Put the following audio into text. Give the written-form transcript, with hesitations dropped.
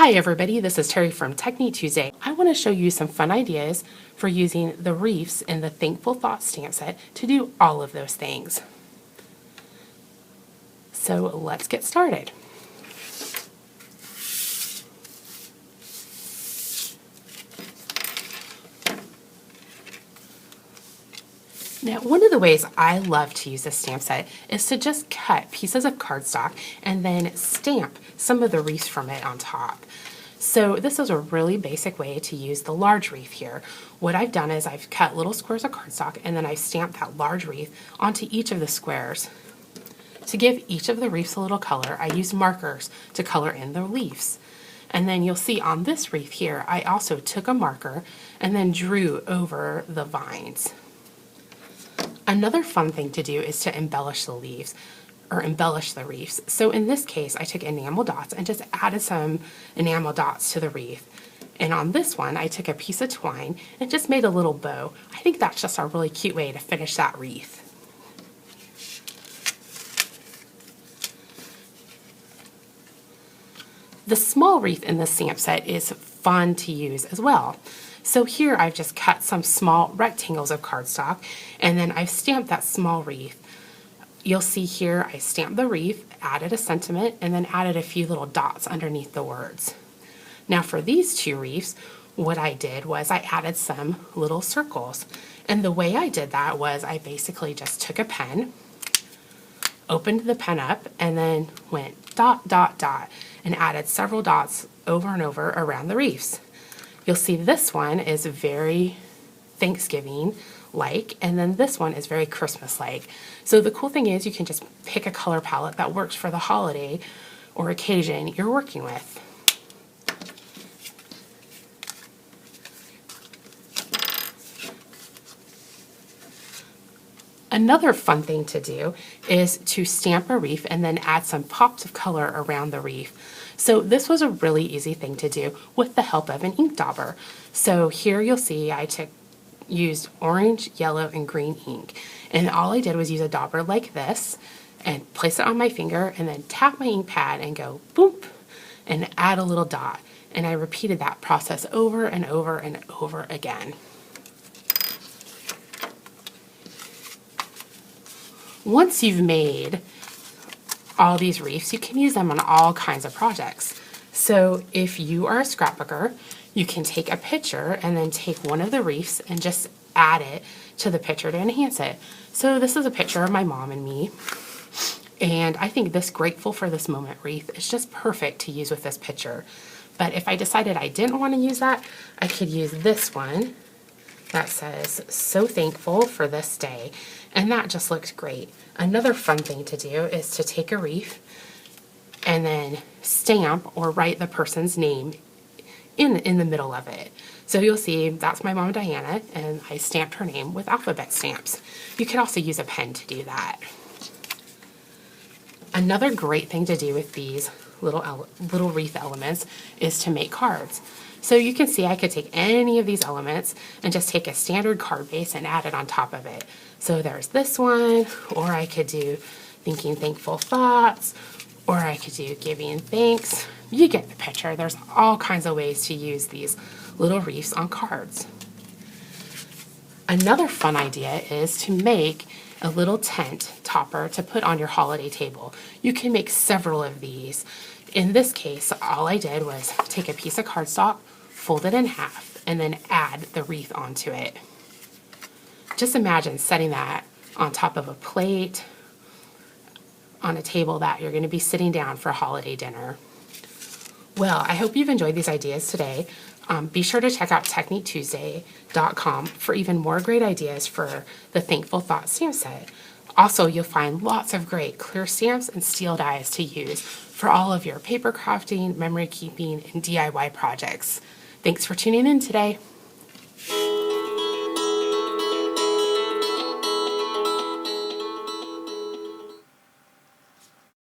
Hi everybody, this is Terry from Technique Tuesday. I want to show you some fun ideas for using the reefs in the Thankful Thoughts stamp set to do all of those things. So let's get started. Now, one of the ways I love to use this stamp set is to just cut pieces of cardstock and then stamp some of the wreaths from it on top. So this is a really basic way to use the large wreath here. What I've done is I've cut little squares of cardstock and then I've stamped that large wreath onto each of the squares. To give each of the wreaths a little color, I used markers to color in the leaves. And then you'll see on this wreath here, I also took a marker and then drew over the vines. Another fun thing to do is to embellish the leaves, or embellish the wreaths. So in this case, I took enamel dots and just added some enamel dots to the wreath. And on this one, I took a piece of twine and just made a little bow. I think that's just a really cute way to finish that wreath. The small wreath in this stamp set is fun to use as well. So here I've just cut some small rectangles of cardstock and then I've stamped that small wreath. You'll see here I stamped the wreath, added a sentiment, and then added a few little dots underneath the words. Now for these two wreaths, what I did was I added some little circles. And the way I did that was I basically just took a pen, opened the pen up, and then went dot, dot, dot, and added several dots over and over around the wreaths. You'll see this one is very Thanksgiving-like, and then this one is very Christmas-like. So the cool thing is you can just pick a color palette that works for the holiday or occasion you're working with. Another fun thing to do is to stamp a wreath and then add some pops of color around the wreath. So this was a really easy thing to do with the help of an ink dauber. So here you'll see I used orange, yellow, and green ink. And all I did was use a dauber like this and place it on my finger and then tap my ink pad and go boom and add a little dot. And I repeated that process over and over and over again. Once you've made all these wreaths, you can use them on all kinds of projects. So if you are a scrapbooker, you can take a picture and then take one of the wreaths and just add it to the picture to enhance it. So this is a picture of my mom and me. And I think this Grateful for This Moment wreath is just perfect to use with this picture. But if I decided I didn't want to use that, I could use this one that says, "So thankful for this day." And that just looked great. Another fun thing to do is to take a wreath and then stamp or write the person's name in the middle of it. So you'll see that's my mom Diana, and I stamped her name with alphabet stamps. You could also use a pen to do that. Another great thing to do with these little wreath elements is to make cards. So you can see I could take any of these elements and just take a standard card base and add it on top of it. So there's this one, or I could do thinking thankful thoughts, or I could do giving thanks. You get the picture. There's all kinds of ways to use these little wreaths on cards. Another fun idea is to make a little tent topper to put on your holiday table. You can make several of these. In this case, all I did was take a piece of cardstock, fold it in half, and then add the wreath onto it. Just imagine setting that on top of a plate, on a table that you're going to be sitting down for a holiday dinner. Well, I hope you've enjoyed these ideas today. Be sure to check out TechniqueTuesday.com for even more great ideas for the Thankful Thoughts stamp set. Also, you'll find lots of great clear stamps and steel dies to use for all of your paper crafting, memory keeping, and DIY projects. Thanks for tuning in today.